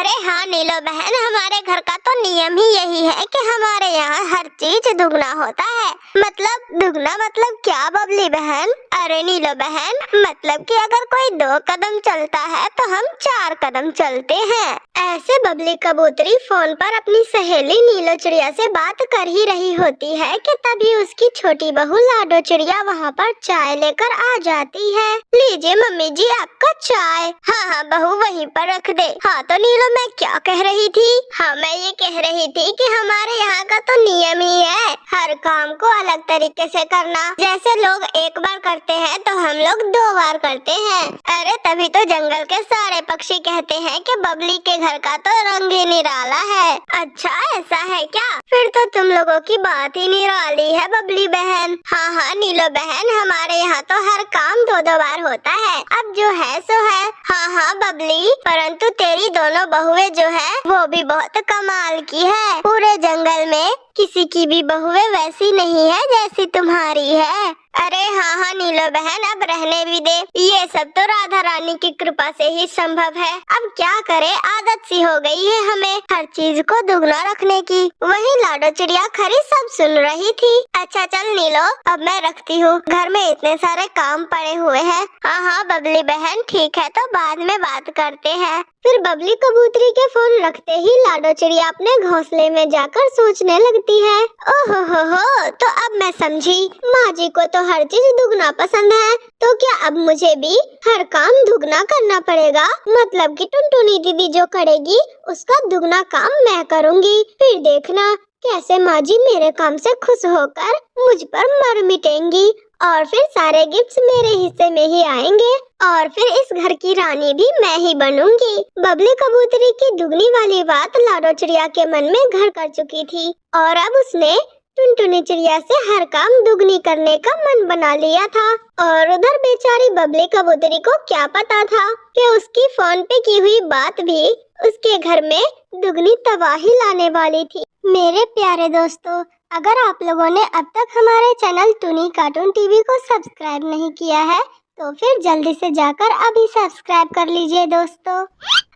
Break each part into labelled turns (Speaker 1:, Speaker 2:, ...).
Speaker 1: अरे हाँ नीलो बहन, हमारे घर का तो नियम ही यही है कि हमारे यहाँ हर चीज दुगना होता है। मतलब दुगना मतलब क्या बबली बहन? अरे नीलो बहन, मतलब कि अगर कोई 2 कदम चलता है तो हम 4 कदम चलते हैं। ऐसे बबली कबूतरी फोन पर अपनी सहेली नीलो चिड़िया से बात कर ही रही होती है कि तभी उसकी छोटी बहू लाडो चिड़िया वहाँ पर चाय लेकर आ जाती है। लीजिए मम्मी जी आपका चाय। हाँ बहू वहीं पर रख दे। हाँ तो नीलो मैं क्या कह रही थी? हाँ मैं ये कह रही थी कि हमारे यहाँ का तो नियम ही है हर काम को अलग तरीके से करना। जैसे लोग एक बार करते हैं तो हम लोग 2 बार करते हैं। अरे तभी तो जंगल के सारे पक्षी कहते हैं कि बबली के घर का तो रंग ही निराला है। अच्छा ऐसा है क्या? फिर तो तुम लोगों की बात ही निराली है बबली बहन। हाँ नीलो बहन, हमारे यहाँ तो हर काम 2-2 बार होता है। अब जो है सो है। हाँ बबली, परंतु तेरी दोनों बहुएं जो है वो भी बहुत कमाल की है। पूरे जंगल में किसी की भी बहुएं वैसी नहीं है जैसी तुम्हारी है। अरे हाँ नीलो बहन, अब रहने भी दे। ये सब तो राधा रानी की कृपा से ही संभव है। अब क्या करे, आदत सी हो गई है हमें हर चीज को दुगना रखने की। वही लाडो चिड़िया खरी सब सुन रही थी। अच्छा चल नीलो, अब मैं रखती हूँ, घर में इतने सारे काम पड़े हुए हैं। हाँ बबली बहन ठीक है, तो बाद में बात करते हैं। फिर बबली कबूतरी के फोन रखते ही लाडो चिड़िया अपने घोंसले में जाकर सोचने लगती है। ओहो हो, तो अब मैं समझी, माँ जी को तो हर चीज दुगना पसंद है, तो क्या अब मुझे भी हर काम दुगना करना पड़ेगा? मतलब कि टुनटुनी दीदी जो करेगी उसका दुगना काम मैं करूँगी। फिर देखना कैसे माँ जी मेरे काम से खुश होकर मुझ पर मर मिटेंगी और फिर सारे गिफ्ट्स मेरे हिस्से में ही आएंगे और फिर इस घर की रानी भी मैं ही बनूंगी। बबली कबूतरी की दुगनी वाली बात लाडो चिड़िया के मन में घर कर चुकी थी और अब उसने टुनटुनी चिड़िया से हर काम दुगनी करने का मन बना लिया था। और उधर बेचारी बबली कबूतरी को क्या पता था कि उसकी फोन पे की हुई बात भी उसके घर में दुगनी तबाही लाने वाली थी। मेरे प्यारे दोस्तों, अगर आप लोगों ने अब तक हमारे चैनल टूनी कार्टून टीवी को सब्सक्राइब नहीं किया है तो फिर जल्दी से जाकर अभी सब्सक्राइब कर लीजिए दोस्तों।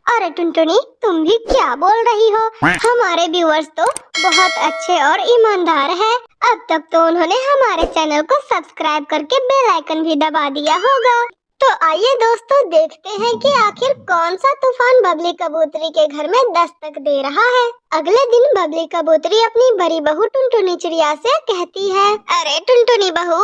Speaker 1: अरे टुनटुनी, तुम भी क्या बोल रही हो? हमारे व्यूअर्स तो बहुत अच्छे और ईमानदार हैं। अब तक तो उन्होंने हमारे चैनल को सब्सक्राइब करके बेल आइकन भी दबा दिया होगा। तो आइए दोस्तों देखते हैं कि आखिर कौन सा तूफान बबली कबूतरी के घर में दस्तक दे रहा है। अगले दिन बबली कबूतरी अपनी बड़ी बहू टुनटुनी चिड़िया से कहती है, अरे टुनटुनी बहू,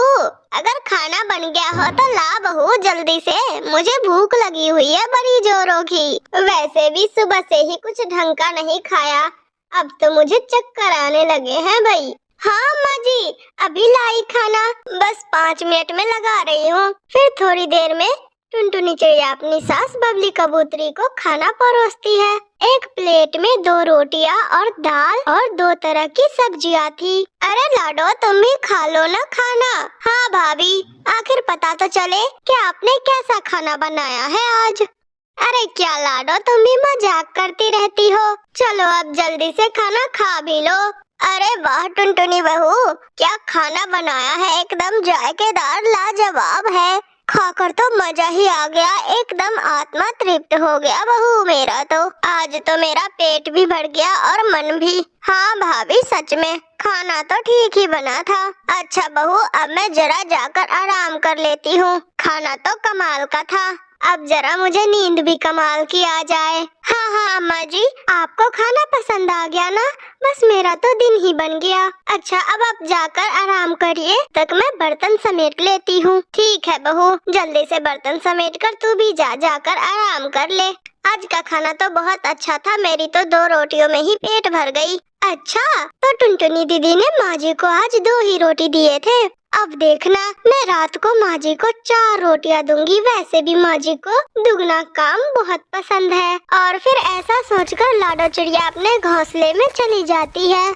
Speaker 1: अगर खाना बन गया हो तो ला बहू जल्दी से, मुझे भूख लगी हुई है बड़ी जोरों की। वैसे भी सुबह से ही कुछ ढंग का नहीं खाया, अब तो मुझे चक्कर आने लगे हैं भाई। हाँ अम्मा जी, अभी लाई खाना, बस 5 मिनट में लगा रही हूँ। फिर थोड़ी देर में टुनटुनी चिड़िया अपनी सास बबली कबूतरी को खाना परोसती है। एक प्लेट में 2 रोटियां और दाल और 2 तरह की सब्जियां थी। अरे लाडो, तुम भी खा लो ना खाना। हाँ भाभी, आखिर पता तो चले कि आपने कैसा खाना बनाया है आज। अरे क्या लाडो, तुम भी मजाक करती रहती हो। चलो अब जल्दी से खाना खा भी लो। अरे वाह टुनटुनी बहू, क्या खाना बनाया है, एकदम जायकेदार लाजवाब है। खाकर तो मजा ही आ गया, एकदम आत्मा तृप्त हो गया बहू मेरा तो। आज तो मेरा पेट भी भर गया और मन भी। हाँ भाभी, सच में खाना तो ठीक ही बना था। अच्छा बहू, अब मैं जरा जाकर आराम कर लेती हूँ, खाना तो कमाल का था। अब जरा मुझे नींद भी कमाल की आ जाए। हाँ अम्मा जी, आपको खाना पसंद आ गया ना? बस मेरा तो दिन ही बन गया। अच्छा अब आप जाकर आराम करिए, तक मैं बर्तन समेट लेती हूँ। ठीक है बहू, जल्दी से बर्तन समेट कर तू भी जाकर आराम कर ले। आज का खाना तो बहुत अच्छा था, मेरी तो 2 रोटियों में ही पेट भर गई। अच्छा, तो टुनटुनी दीदी ने माँ जी को आज 2 ही रोटी दिए थे। अब देखना, मैं रात को माँ जी को 4 रोटियां दूंगी। वैसे भी माँ जी को दुगना काम बहुत पसंद है। और फिर ऐसा सोचकर लाडो चिड़िया अपने घोंसले में चली जाती है।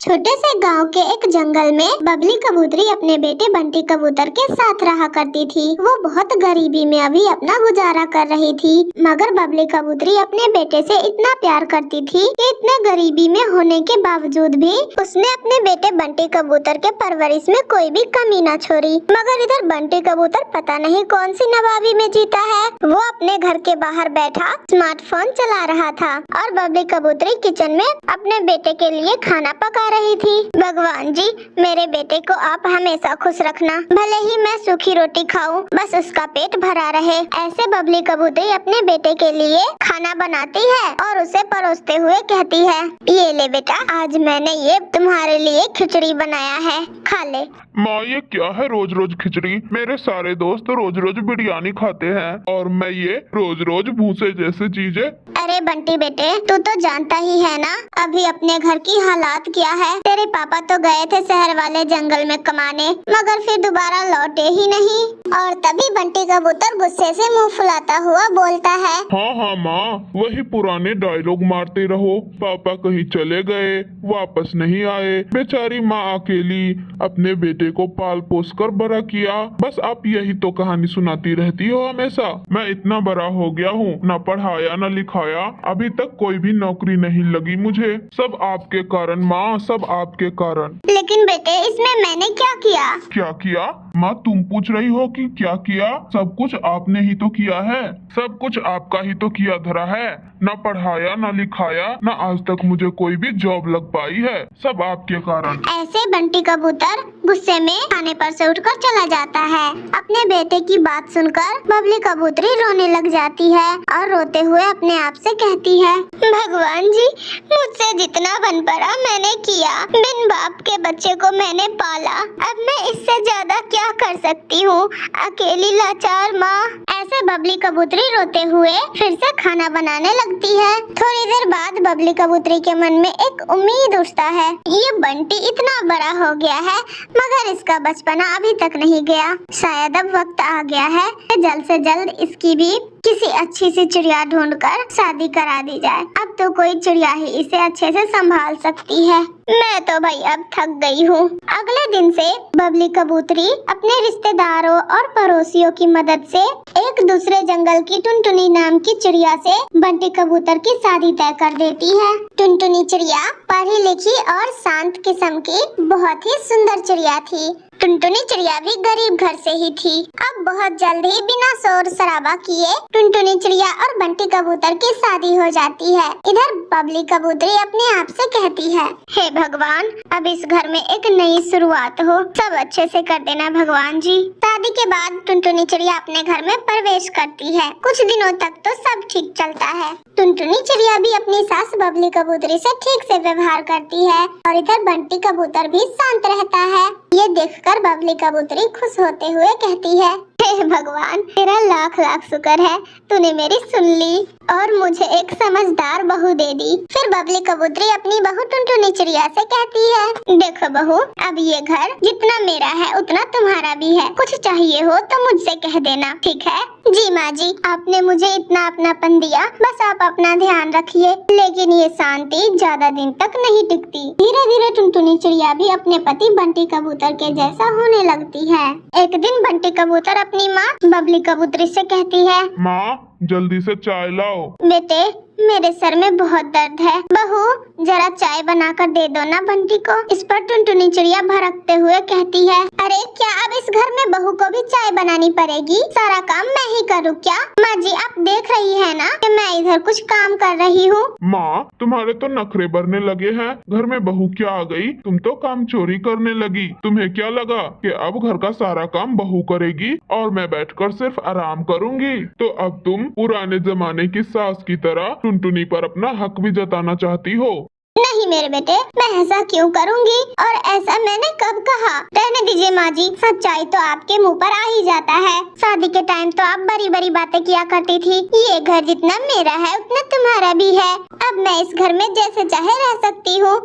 Speaker 1: छोटे से गांव के एक जंगल में बबली कबूतरी अपने बेटे बंटी कबूतर के साथ रहा करती थी। वो बहुत गरीबी में अभी अपना गुजारा कर रही थी, मगर बबली कबूतरी अपने बेटे से इतना प्यार करती थी कि इतने गरीबी में होने के बावजूद भी उसने अपने बेटे बंटी कबूतर के परवरिश में कोई भी कमी न छोड़ी। मगर इधर बंटी कबूतर पता नहीं कौन सी नवाबी में जीता है। वो अपने घर के बाहर बैठा स्मार्टफोन चला रहा था और बबली कबूतरी किचन में अपने बेटे के लिए खाना पका रही थी। भगवान जी, मेरे बेटे को आप हमेशा खुश रखना, भले ही मैं सूखी रोटी खाऊं, बस उसका पेट भरा रहे। ऐसे बबली कबूतरी अपने बेटे के लिए खाना बनाती है और उसे परोसते हुए कहती है, ये ले बेटा, आज मैंने ये तुम्हारे लिए खिचड़ी बनाया है, खा ले।
Speaker 2: माँ, ये क्या है रोज रोज खिचड़ी? मेरे सारे दोस्त रोज रोज बिरयानी खाते हैं और मैं ये रोज रोज भूसे जैसे चीजें।
Speaker 1: अरे बंटी बेटे, तू तो जानता ही है ना अभी अपने घर की हालात क्या है। तेरे पापा तो गए थे शहर वाले जंगल में कमाने, मगर फिर दोबारा लौटे ही नहीं। और तभी बंटी कबूतर गुस्से से मुंह फुलाता हुआ बोलता है,
Speaker 2: हाँ माँ, वही पुराने डायलॉग मारते रहो। पापा कहीं चले गए, वापस नहीं आए। बेचारी माँ अकेली अपने बेटे को पाल पोस कर बड़ा किया। बस आप यही तो कहानी सुनाती रहती हो हमेशा। मैं इतना बड़ा हो गया हूँ, न पढ़ाया न लिखाया, अभी तक कोई भी नौकरी नहीं लगी मुझे। सब आपके कारण माँ, सब आपके कारण।
Speaker 1: लेकिन बेटे, इसमें मैंने क्या किया?
Speaker 2: क्या किया? माँ, तुम पूछ रही हो कि क्या किया? सब कुछ आपने ही तो किया है, सब कुछ आपका ही तो किया धरा है। न पढ़ाया न लिखाया, न आज तक मुझे कोई भी जॉब लग पाई है, सब आपके कारण।
Speaker 1: ऐसे बंटी कबूतर गुस्से में खाने पर से उठकर चला जाता है। अपने बेटे की बात सुनकर बबली कबूतरी रोने लग जाती है और रोते हुए अपने आप से कहती है, भगवान जी, मुझसे जितना बन पड़ा मैंने किया। बिन बाप के बच्चे को मैंने पाला, अब मैं इससे ज्यादा क्या कर सकती हूँ, अकेली लाचार माँ। ऐसे बबली कबूतरी रोते हुए फिर से खाना बनाने लगती है। थोड़ी देर बाद बबली कबूतरी के मन में एक उम्मीद उठता है, ये बंटी इतना बड़ा हो गया है मगर इसका बचपना अभी तक नहीं गया। शायद अब वक्त आ गया है कि जल्द से जल्द इसकी भी किसी अच्छी सी चिड़िया ढूंढकर शादी करा दी जाए। अब तो कोई चिड़िया ही इसे अच्छे से संभाल सकती है। मैं तो भाई अब थक गई हूँ। अगले दिन से बबली कबूतरी अपने रिश्तेदारों और पड़ोसियों की मदद से एक दूसरे जंगल की टुनटुनी नाम की चिड़िया से बंटी कबूतर की शादी तय कर देती है। टुनटुनी चिड़िया पढ़ी लिखी और शांत किस्म की बहुत ही सुंदर चिड़िया थी। टुनटुनी चिड़िया भी गरीब घर से ही थी। अब बहुत जल्द ही बिना शोर शराबा किए टुनटुनी चिड़िया और बंटी कबूतर की शादी हो जाती है। इधर बबली कबूतरी अपने आप से कहती है, हे भगवान, अब इस घर में एक नई शुरुआत हो, सब अच्छे से कर देना भगवान जी। शादी के बाद टुनटुनी चिड़िया अपने घर में प्रवेश करती है। कुछ दिनों तक तो सब ठीक चलता है। टुनटुनी चिड़िया भी अपनी सास बबली कबूतरी से ठीक से व्यवहार करती है और इधर बंटी कबूतर भी शांत रहता है। ये देखकर बबली कबूतरी खुश होते हुए कहती है, हे भगवान, तेरा लाख लाख शुक्र है, तूने मेरी सुन ली और मुझे एक समझदार बहू दे दी। फिर बबली कबूतरी अपनी बहू टुनटुनी चिड़िया से कहती है, देखो बहू, अब ये घर जितना मेरा है उतना तुम्हारा भी है। कुछ चाहिए हो तो मुझसे कह देना, ठीक है? जी माँ जी, आपने मुझे इतना अपनापन दिया, बस आप अपना ध्यान रखिए। लेकिन ये शांति ज्यादा दिन तक नहीं टिकती। धीरे धीरे टुनटुनी चिड़िया भी अपने पति बंटी कबूतर के जैसा होने लगती है। एक दिन बंटी कबूतर अपनी माँ बबली कबूतरी से कहती है,
Speaker 2: माँ, जल्दी से चाय लाओ।
Speaker 1: बेटे, मेरे सर में बहुत दर्द है। बहू, जरा चाय बनाकर दे दो ना बंटी को। इस पर टुनटुनी चिड़िया भड़कते हुए कहती है, अरे क्या अब इस घर में बहू को भी चाय बनानी पड़ेगी? सारा काम मैं ही करूँ क्या? माँ जी, आप देख रही है ना कि मैं इधर कुछ काम कर रही हूँ।
Speaker 2: माँ, तुम्हारे तो नखरे भरने लगे हैं। घर में बहू क्या आ गई? तुम तो काम चोरी करने लगी। तुम्हें क्या लगा कि अब घर का सारा काम बहू करेगी और मैं बैठकर सिर्फ आराम करूंगी? तो अब तुम पुराने जमाने की सास की तरह टुनटुनी पर अपना हक भी जताना चाहती हो।
Speaker 1: नहीं मेरे बेटे, मैं ऐसा क्यों करूंगी? और ऐसा मैंने कब कहा? रहने दीजिए माँ जी, सच्चाई तो आपके मुंह पर आ ही जाता है। शादी के टाइम तो आप बड़ी बड़ी बातें किया करती थी, ये घर जितना मेरा है उतना तुम्हारा भी है। अब मैं इस घर में जैसे चाहे रह सकती हूँ।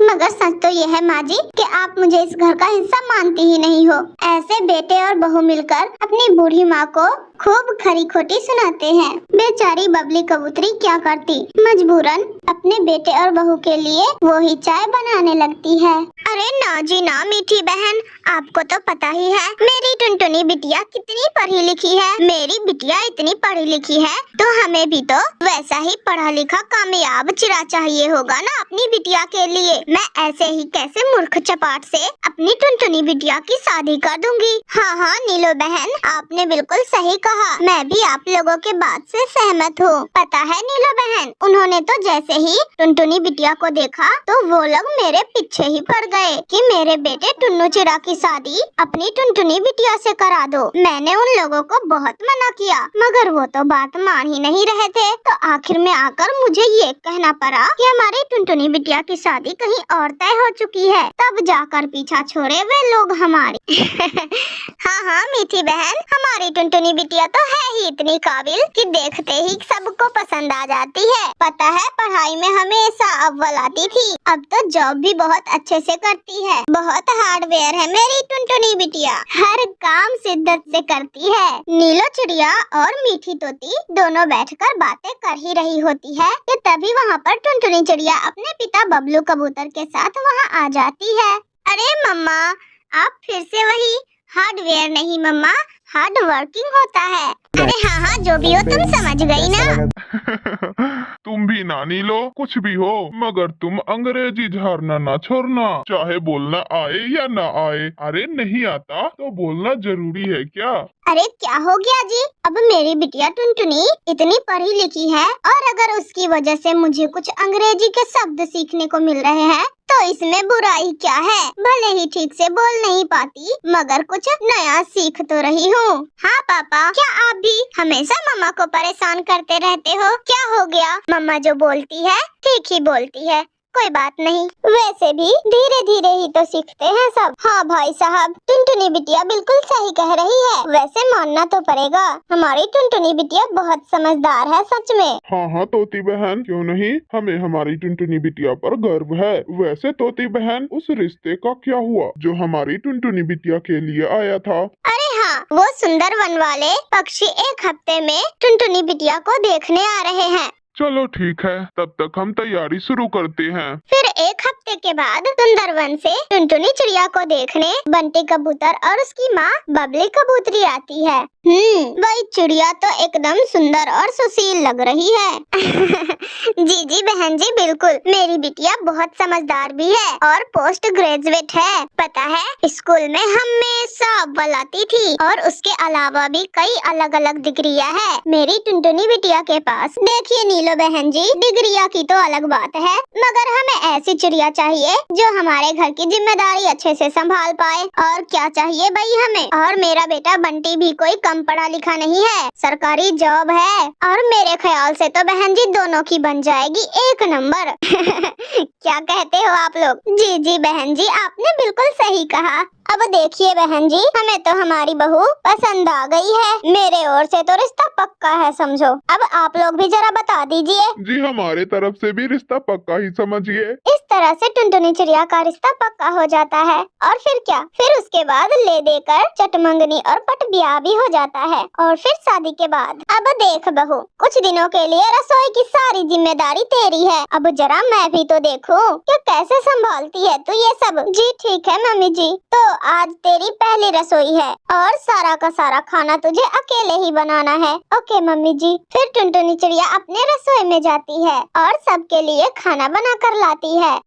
Speaker 1: मगर सच तो ये है माँ जी कि आप मुझे इस घर का हिस्सा मानती ही नहीं हो। ऐसे बेटे और बहू मिलकर अपनी बूढ़ी माँ को खूब खरी खोटी सुनाते हैं। बेचारी बबली कबूतरी क्या करती, मजबूरन अपने बेटे और बहू के लिए वो ही चाय बनाने लगती है। अरे ना जी ना मीठी बहन, आपको तो पता ही है मेरी टुनटुनी बिटिया कितनी पढ़ी लिखी है। मेरी बिटिया इतनी पढ़ी लिखी है तो हमें भी तो वैसा ही पढ़ा लिखा कामयाब चिरा चाहिए होगा ना अपनी बिटिया के लिए। मैं ऐसे ही कैसे मूर्ख चपाट से अपनी टुनटुनी बिटिया की शादी कर दूंगी। हाँ नीलो बहन, आपने बिल्कुल सही कहा। मैं भी आप लोगों के बात से सहमत हूँ। पता है नीलो बहन, उन्होंने तो जैसे ही टुनटुनी बिटिया को देखा तो वो लोग मेरे पीछे ही पड़ गए कि मेरे बेटे टुन्नू चिरा की शादी अपनी टुनटुनी बिटिया से करा दो। मैंने उन लोगों को बहुत मना किया मगर वो तो बात मान ही नहीं रहे थे। तो आखिर में आकर मुझे ये कहना पड़ा कि हमारी टुनटुनी बिटिया की शादी कहीं और तय हो चुकी है। तब जाकर पीछा छोड़े वे लोग हमारी। हाँ मीठी बहन, हमारी टुनटुनी बिटिया तो है ही इतनी काबिल कि देखते ही सबको पसंद आ जाती है। पता है पढ़ाई में हमेशा अव्वल आती थी, अब तो जॉब भी बहुत अच्छे से करती है। बहुत हार्डवेयर है मेरी टुनटुनी बिटिया, हर काम शिद्दत से करती है। नीलो चिड़िया और मीठी तोती दोनों बैठकर बातें कर ही रही होती है कि तभी वहाँ पर टुनटुनी चिड़िया अपने पिता बबलू कबूतर के साथ वहाँ आ जाती है। अरे मम्मा, आप फिर से वही? हार्डवेयर नहीं मम्मा, हार्ड वर्किंग होता है। अरे हाँ जो भी हो तुम समझ गई ना।
Speaker 2: तुम भी ना नीलो, कुछ भी हो मगर तुम अंग्रेजी झाड़ना ना छोड़ना, चाहे बोलना आए या ना आए। अरे नहीं आता तो बोलना जरूरी है क्या?
Speaker 1: अरे क्या हो गया जी, अब मेरी बिटिया टुनटुनी इतनी पढ़ी लिखी है और अगर उसकी वजह से मुझे कुछ अंग्रेजी के शब्द सीखने को मिल रहे हैं तो इसमें बुराई क्या है। भले ही ठीक से बोल नहीं पाती मगर कुछ नया सीख तो रही हूँ। हाँ पापा, क्या आप भी हमेशा मम्मा को परेशान करते रहते हो? क्या हो गया? मम्मा जो बोलती है ठीक ही बोलती है, कोई बात नहीं। वैसे भी धीरे धीरे ही तो सीखते हैं सब। हाँ भाई साहब, टुनटुनी बिटिया बिल्कुल सही कह रही है। वैसे मानना तो पड़ेगा, हमारी टुनटुनी बिटिया बहुत समझदार है सच में।
Speaker 2: हाँ तोती बहन, क्यों नहीं, हमें हमारी टुनटुनी बिटिया पर गर्व है। वैसे तोती बहन, उस रिश्ते का क्या हुआ जो हमारी टुनटुनी बिटिया के लिए आया था?
Speaker 1: अरे हाँ, वो सुंदर वन वाले पक्षी एक हफ्ते में टुनटुनी बिटिया को देखने आ रहे हैं।
Speaker 2: चलो ठीक है, तब तक हम तैयारी शुरू करते हैं।
Speaker 1: फिर एक हफ्ते के बाद सुंदरवन से टुनटुनी चिड़िया को देखने बंटी कबूतर और उसकी माँ बबली कबूतरी आती है। वही चिड़िया तो एकदम सुंदर और सुशील लग रही है। जी बहन जी, बिल्कुल। मेरी बिटिया बहुत समझदार भी है और पोस्ट ग्रेजुएट है। पता है स्कूल में हमेशा अव्वल आती थी और उसके अलावा भी कई अलग अलग डिग्रियाँ है मेरी टुनटुनी बिटिया के पास। देखिए नीलो बहन जी, डिग्रिया की तो अलग बात है मगर हमें ऐसी चिड़िया चाहिए जो हमारे घर की जिम्मेदारी अच्छे से संभाल पाए। और क्या चाहिए भाई हमें? और मेरा बेटा बंटी भी कोई कम पढ़ा लिखा नहीं है, सरकारी जॉब है और मेरे ख्याल से तो बहन जी दोनों की बन जाएगी एक नंबर। क्या कहते हो आप लोग? जी बहन जी, आपने बिल्कुल सही कहा। अब देखिए बहन जी, हमें तो हमारी बहू पसंद आ गई है। मेरे ओर से तो रिश्ता पक्का है समझो। अब आप लोग भी जरा बता दीजिए।
Speaker 2: जी हमारे तरफ से भी रिश्ता पक्का ही समझिए।
Speaker 1: इस तरह से टुनटुनी चिड़िया का रिश्ता पक्का हो जाता है और फिर क्या, फिर उसके बाद ले देकर चटमंगनी और पट ब्याह भी हो जाता है और फिर शादी के बाद। अब देख बहू, कुछ दिनों के लिए रसोई की सारी जिम्मेदारी तेरी है। अब जरा मैं भी तो देखूं कि कैसे संभालती है तू ये सब। जी ठीक है मम्मी जी, तो आज तेरी पहली रसोई है और सारा का सारा खाना तुझे अकेले ही बनाना है। ओके मम्मी जी। फिर टुनटुनी चिड़िया अपने रसोई में जाती है और सबके लिए खाना बना कर लाती है।